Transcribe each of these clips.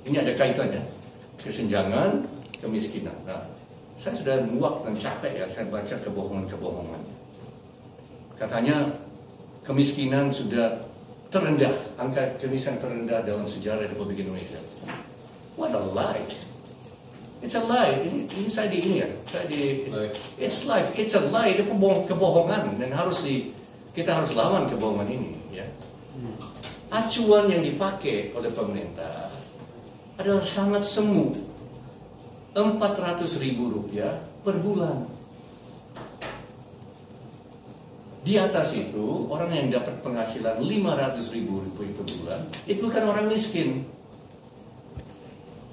Ini ada kaitannya, kesenjangan, kemiskinan. Nah, saya sudah muak dan capek ya, saya baca kebohongan-kebohongan. Katanya kemiskinan sudah terendah, angka kemiskinan terendah dalam sejarah Republik Indonesia. What a lie! It's a lie. Ini saya di ini ya, it's life. It's a lie. Itu kebohongan dan kita harus lawan kebohongan ini. Ya. Acuan yang dipakai oleh pemerintah adalah sangat semu, Rp400.000 per bulan. Di atas itu, orang yang dapat penghasilan Rp500.000 per bulan, itu bukan orang miskin.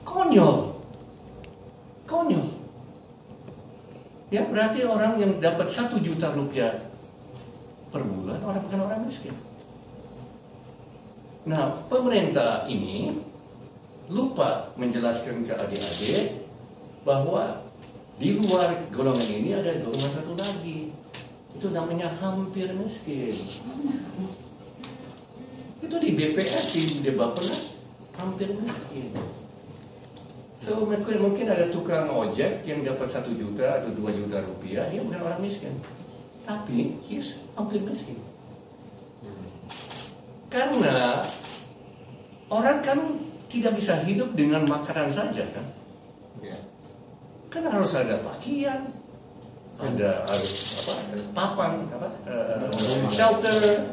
Konyol. Ya, berarti orang yang dapat Rp1 juta per bulan, bukan orang miskin. Nah, pemerintah ini lupa menjelaskan ke adik-adik bahwa di luar golongan ini ada golongan satu lagi. Itu namanya hampir miskin. Itu di BPS, di Bappenas, hampir miskin. So, mungkin ada tukang ojek yang dapat 1 juta atau 2 juta rupiah, dia bukan orang miskin. Tapi, he's hampir miskin. Karena orang kan tidak bisa hidup dengan makanan saja kan. Kan harus ada pakaian, harus papan, shelter,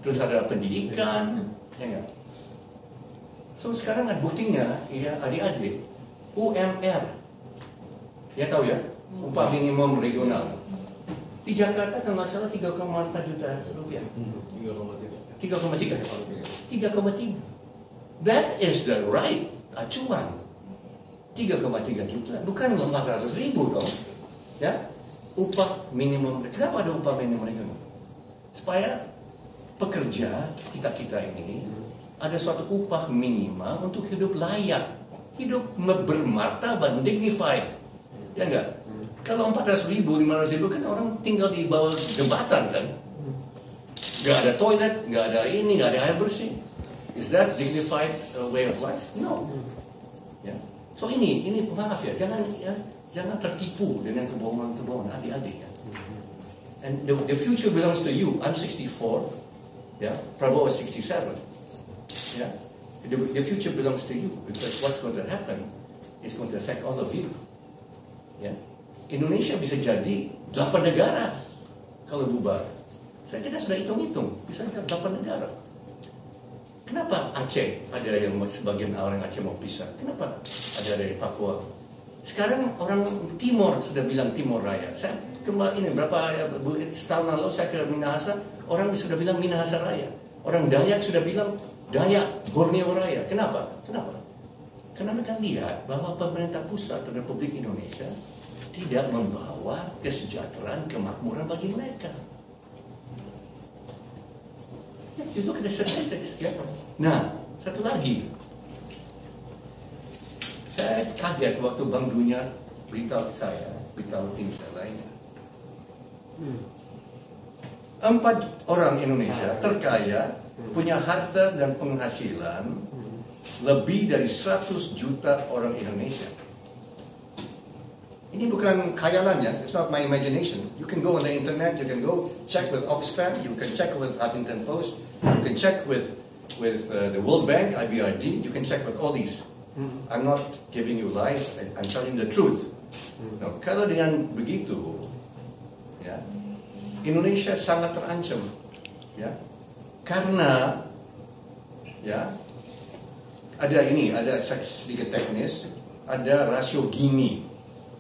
terus ada pendidikan, ya enggak? So sekarang buktinya, ya adik-adik, UMR, ya tahu ya, upah minimum regional. Di Jakarta kalau nggak salah 3,4 juta rupiah. 3,3. That is the right acuan. 3,3 juta, bukan 400.000 dong. Ya, upah minimum. Kenapa ada upah minimum regional? Supaya pekerja kita ini ada suatu upah minimal untuk hidup layak, hidup bermartabat, dignified, ya enggak? Kalau 400.000, 500.000 kan orang tinggal di bawah jembatan kan, nggak ada toilet, nggak ada ini, nggak ada air bersih. Is that dignified way of life? No. Ya. So ini maaf ya, jangan tertipu dengan kebohongan adik-adik ya. And the future belongs to you. I'm 64, ya. Prabowo is 67, ya. The future belongs to you because what's going to happen is going to affect all of you. Ya. Indonesia bisa jadi 8 negara kalau bubar. Saya kita sudah hitung-hitung, bisa 8 negara. Kenapa Aceh ada yang sebagian orang Aceh mau pisah? Kenapa ada dari Papua? Sekarang orang Timor sudah bilang Timor Raya. Saya kembali ini setahun lalu saya ke Minahasa, orang sudah bilang Minahasa Raya. Orang Dayak sudah bilang Dayak Borneo Raya. Kenapa? Karena mereka lihat bahwa pemerintah pusat Republik Indonesia tidak membawa kesejahteraan, kemakmuran bagi mereka. You look at the statistics. Ya. Nah, satu lagi. Saya kaget waktu Bank Dunia beritahu tim saya lainnya. 4 orang Indonesia terkaya, punya harta dan penghasilan lebih dari 100 juta orang Indonesia. Ini bukan khayalan ya, it's not my imagination. You can go on the internet, you can go check with Oxfam, you can check with Huffington Post, you can check with the World Bank, IBRD, you can check with all these. I'm not giving you lies, I'm telling the truth. Nah, kalau dengan begitu, ya, Indonesia sangat terancam, ya, karena, ya, ada sedikit teknis, ada rasio Gini.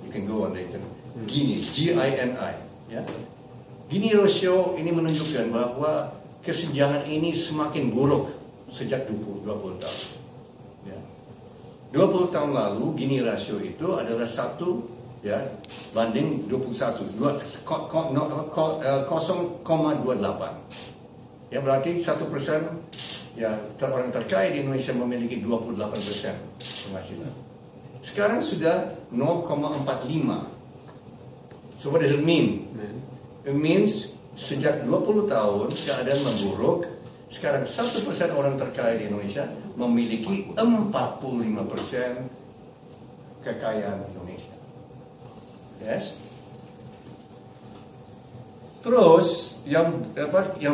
You can go on the internet. Gini, G-I-N-I. Ya. Gini rasio ini menunjukkan bahwa kesenjangan ini semakin buruk sejak 20 tahun. Ya. 20 tahun lalu Gini rasio itu adalah 1 ya banding 21, 0,28. Ya berarti 1% ya orang terkaya di Indonesia memiliki 28% penghasilan. Sekarang sudah 0,45. So what does it mean? It means sejak 20 tahun keadaan memburuk Sekarang 1% orang terkaya di Indonesia memiliki 45% kekayaan Indonesia. Yes. Terus yang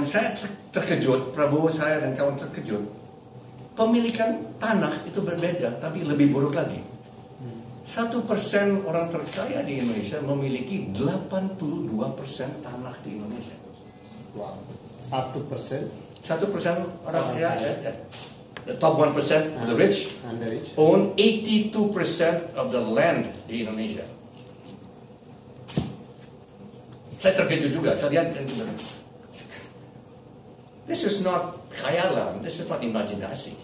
saya terkejut, Prabowo saya dan kawan terkejut, pemilikan tanah itu berbeda, tapi lebih buruk lagi. 1% orang terkaya di Indonesia memiliki 82% tanah di Indonesia. Wow. 1%. 1% orang kaya, the top 1%, the rich, And the rich. own 82% of the land di Indonesia. Saya terkejut juga, saya lihat dan this is not khayalan, this is not imajinasi.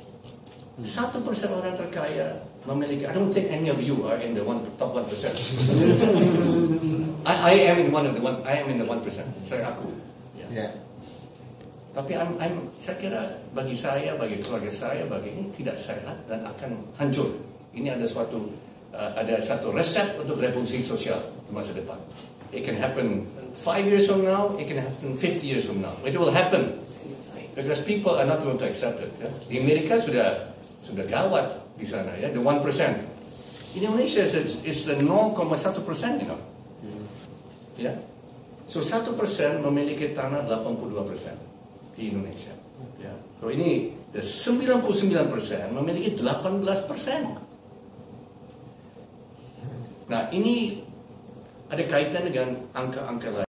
1% orang terkaya memiliki, I don't think any of you are in the top 1%. I am in the 1%. Saya aku. Yeah. Tapi saya kira bagi saya, bagi keluarga saya, bagi ini tidak sehat dan akan hancur. Ini ada satu resep untuk revolusi sosial di masa depan. It can happen 5 years from now, it can happen 50 years from now. It will happen because people are not going to accept it. Ya. Di Amerika sudah gawat di sana, ya, the 1%. In Indonesia is the 0,1%, you know. Ya. So 1% memiliki tanah 82% di Indonesia. Ya. So ini the 99% memiliki 18%. Nah, ini ada kaitan dengan angka-angka lain.